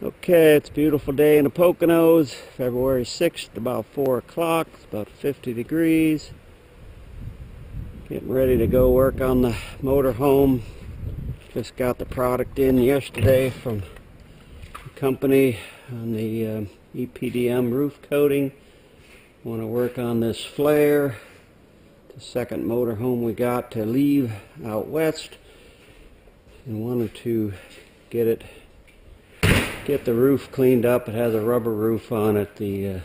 Okay, it's a beautiful day in the Poconos, February 6th, about 4 o'clock. It's about 50 degrees. Getting ready to go work on the motorhome. Just got the product in yesterday from the company on the EPDM roof coating. Want to work on this flare, the second motorhome we got to leave out west, and wanted to get the roof cleaned up. It has a rubber roof on it. The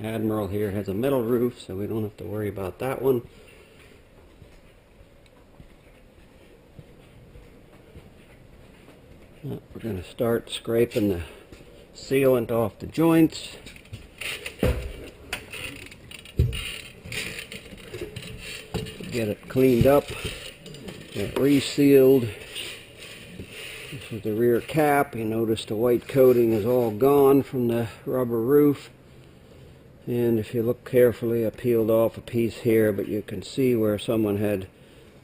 Admiral here has a metal roof, so we don't have to worry about that one. We're going to start scraping the sealant off the joints. Get it cleaned up, get it resealed. This is the rear cap. You notice the white coating is all gone from the rubber roof. And if you look carefully, I peeled off a piece here, but you can see where someone had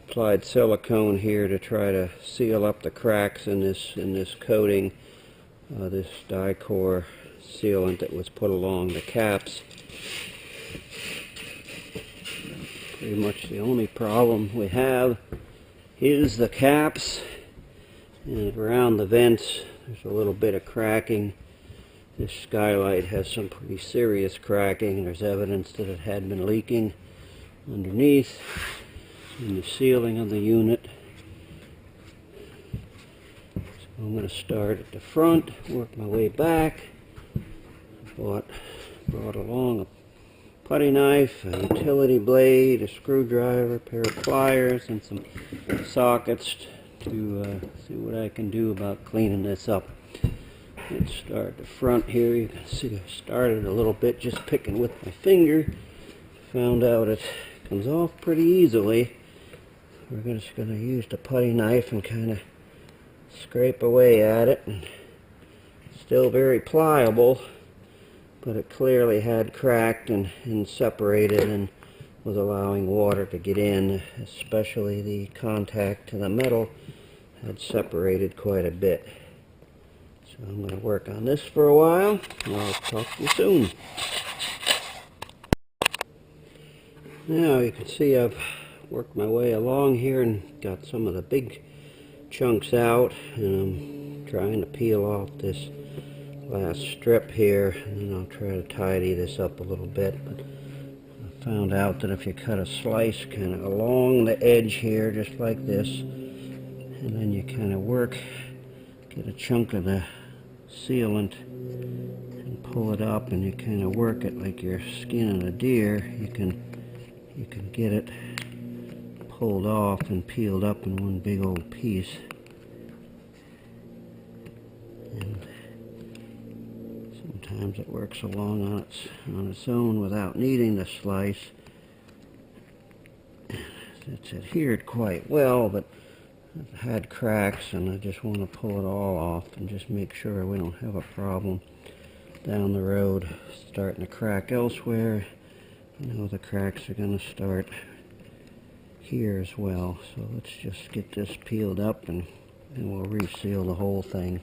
applied silicone here to try to seal up the cracks in this coating, this Dicor sealant that was put along the caps. Pretty much the only problem we have is the caps. And around the vents, there's a little bit of cracking. This skylight has some pretty serious cracking. There's evidence that it had been leaking underneath in the ceiling of the unit. So I'm going to start at the front, work my way back. Brought along a putty knife, a utility blade, a screwdriver, a pair of pliers, and some sockets to see what I can do about cleaning this up. Let's start at the front here. You can see I started a little bit just picking with my finger. Found out it comes off pretty easily. We're just going to use the putty knife and kind of scrape away at it. And still very pliable, but it clearly had cracked and separated and was allowing water to get in, especially the contact to the metal had separated quite a bit. So I'm going to work on this for a while, and I'll talk to you soon. Now you can see I've worked my way along here and got some of the big chunks out, and I'm trying to peel off this last strip here, and then I'll try to tidy this up a little bit. But I found out that if you cut a slice kind of along the edge here, just like this, and then you kind of get a chunk of the sealant and pull it up, and you kind of work it like you're skinning a deer, you can get it pulled off and peeled up in one big old piece. And sometimes it works along on its own without needing the slice. It's adhered quite well, but I've had cracks, and I just want to pull it all off and just make sure we don't have a problem down the road starting to crack elsewhere. You know, the cracks are going to start here as well. So let's just get this peeled up, and we'll reseal the whole thing.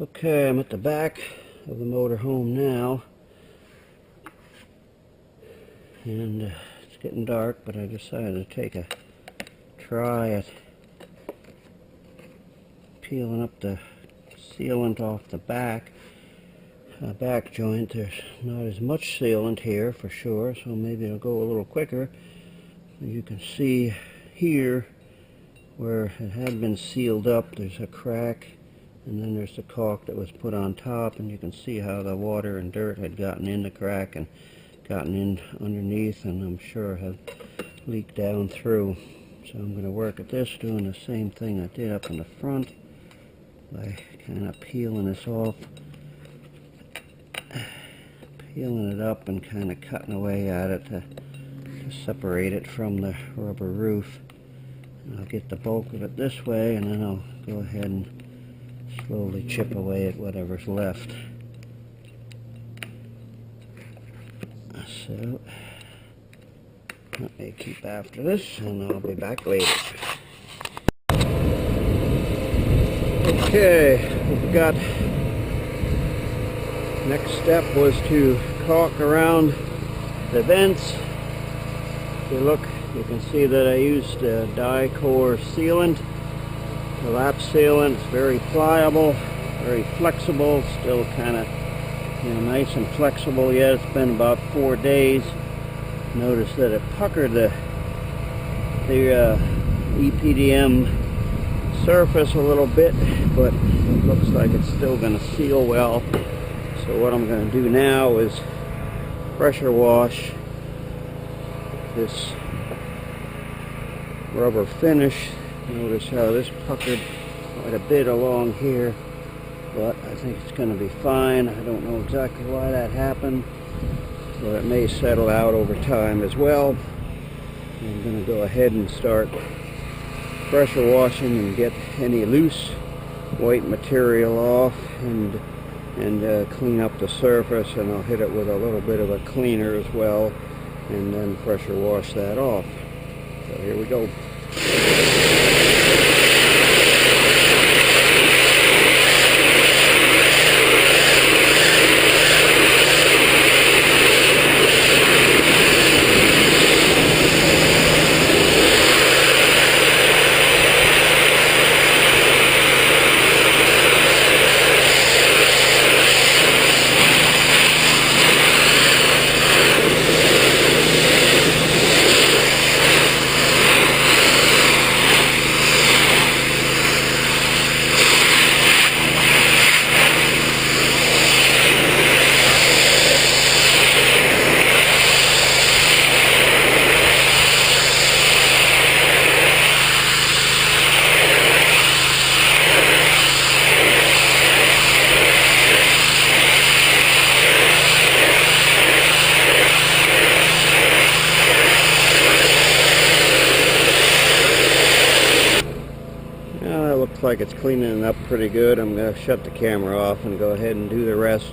Okay, I'm at the back of the motorhome now, and it's getting dark, but I decided to take a try at peeling up the sealant off the back joint. There's not as much sealant here for sure, so maybe it'll go a little quicker. You can see here where it had been sealed up, there's a crack, and then there's the caulk that was put on top, and you can see how the water and dirt had gotten in the crack and gotten in underneath, and I'm sure had leaked down through. So I'm going to work at this, doing the same thing I did up in the front by kind of peeling this off, peeling it up and kind of cutting away at it to separate it from the rubber roof. And I'll get the bulk of it this way, and then I'll go ahead and slowly chip away at whatever's left. So let me keep after this, and I'll be back later. Okay, we've got, next step was to caulk around the vents. If you look, you can see that I used die-core sealant, collapse sealant. It's very pliable, very flexible, still kind of nice and flexible yet. It's been about 4 days. Notice that it puckered the EPDM surface a little bit, but it looks like it's still going to seal well. So what I'm going to do now is pressure wash this rubber finish. Notice how this puckered quite a bit along here, but I think it's going to be fine. I don't know exactly why that happened, but it may settle out over time as well. I'm going to go ahead and start pressure washing and get any loose white material off and clean up the surface, and I'll hit it with a little bit of a cleaner as well, and then pressure wash that off. So here we go. Looks like it's cleaning it up pretty good. I'm going to shut the camera off and go ahead and do the rest.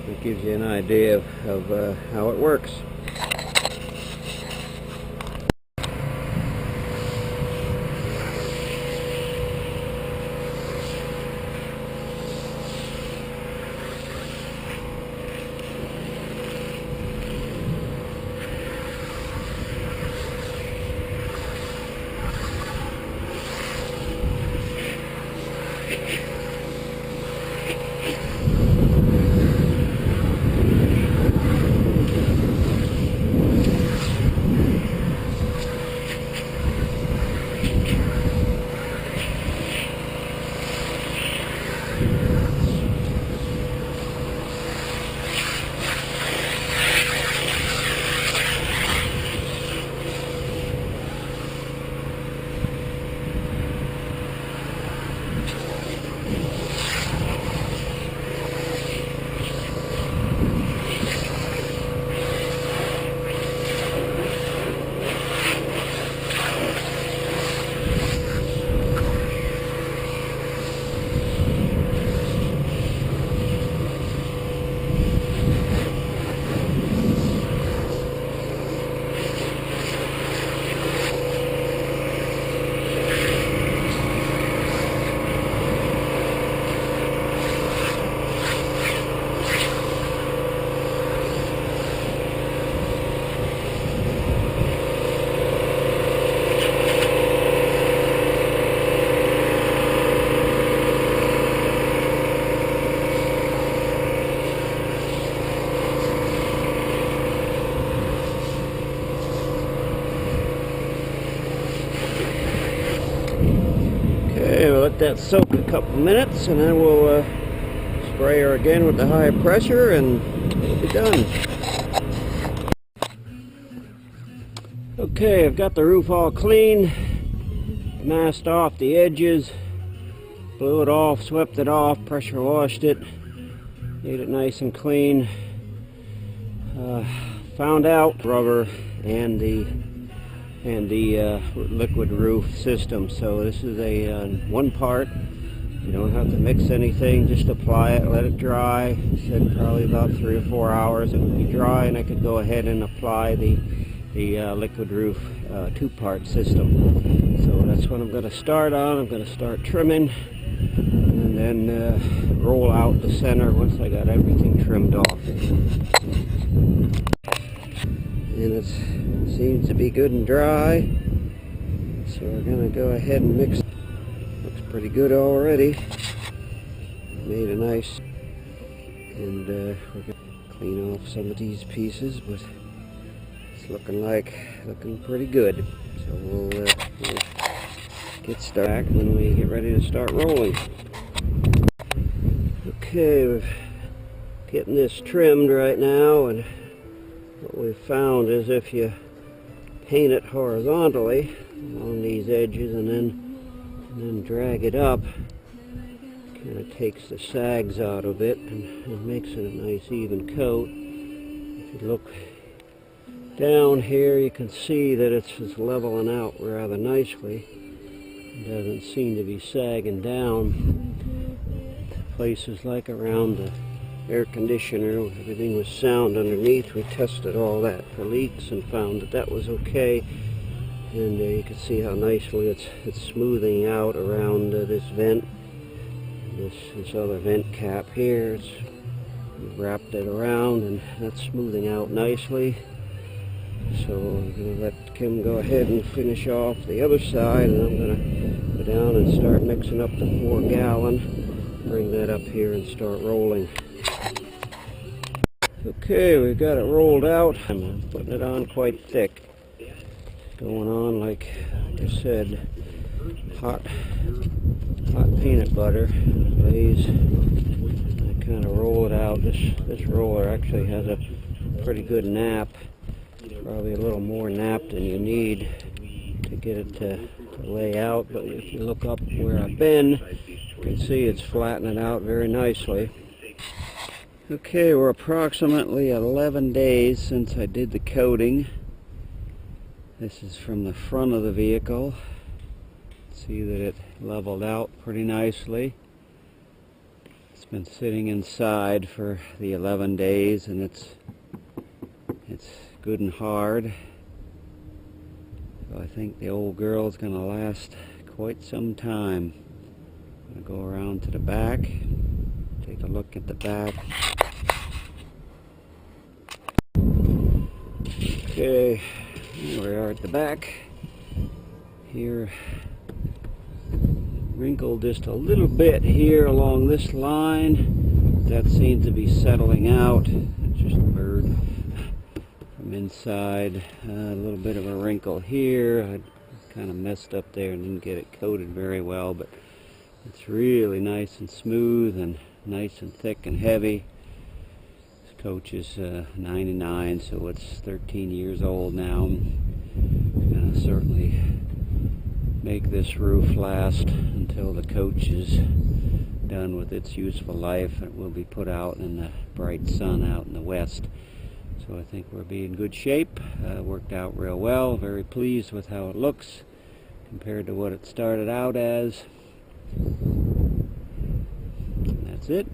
It gives you an idea of how it works. Let that soak a couple minutes, and then we'll spray her again with the high pressure, and it'll be done. Okay, I've got the roof all clean, masked off the edges, blew it off, swept it off, pressure washed it, made it nice and clean. Found out rubber and the liquid roof system. So this is a one part. You don't have to mix anything, just apply it, let it dry. I said probably about 3 or 4 hours it would be dry, and I could go ahead and apply the liquid roof two-part system. So that's what I'm going to start on. I'm going to start trimming, and then roll out the center once I got everything trimmed off. And it seems to be good and dry, so we're going to go ahead and mix. Looks pretty good already. Made a nice, and we're going to clean off some of these pieces, but it's looking pretty good. So we'll get started when we get ready to start rolling. Okay, we're getting this trimmed right now, and what we've found is if you paint it horizontally along these edges and then drag it up, kind of takes the sags out of it and makes it a nice even coat. If you look down here, you can see that it's just leveling out rather nicely. It doesn't seem to be sagging down. Places like around the air conditioner, everything was sound underneath. We tested all that for leaks and found that that was okay. And you can see how nicely it's smoothing out around this vent. This other vent cap here, it's wrapped it around, and that's smoothing out nicely. So I'm going to let Kim go ahead and finish off the other side, and I'm going to go down and start mixing up the 4 gallon, bring that up here and start rolling. Okay, we've got it rolled out. I'm putting it on quite thick. Going on like I said, hot peanut butter glaze. I kind of roll it out. This roller actually has a pretty good nap. Probably a little more nap than you need to get it to lay out. But if you look up where I've been, you can see it's flattening out very nicely. Okay, we're approximately 11 days since I did the coating. This is from the front of the vehicle. See that it leveled out pretty nicely. It's been sitting inside for the 11 days, and it's good and hard. So I think the old girl is going to last quite some time. I'm going to go around to the back, take a look at the back. Okay, here we are at the back. Here, wrinkled just a little bit here along this line. That seems to be settling out. It's just a bird from inside. A little bit of a wrinkle here. I kind of messed up there and didn't get it coated very well, but it's really nice and smooth and nice and thick and heavy. This coach is 99, so it's 13 years old now. I'm going to certainly make this roof last until the coach is done with its useful life. It will be put out in the bright sun out in the west. So I think we'll be in good shape. Worked out real well. Very pleased with how it looks compared to what it started out as. And that's it.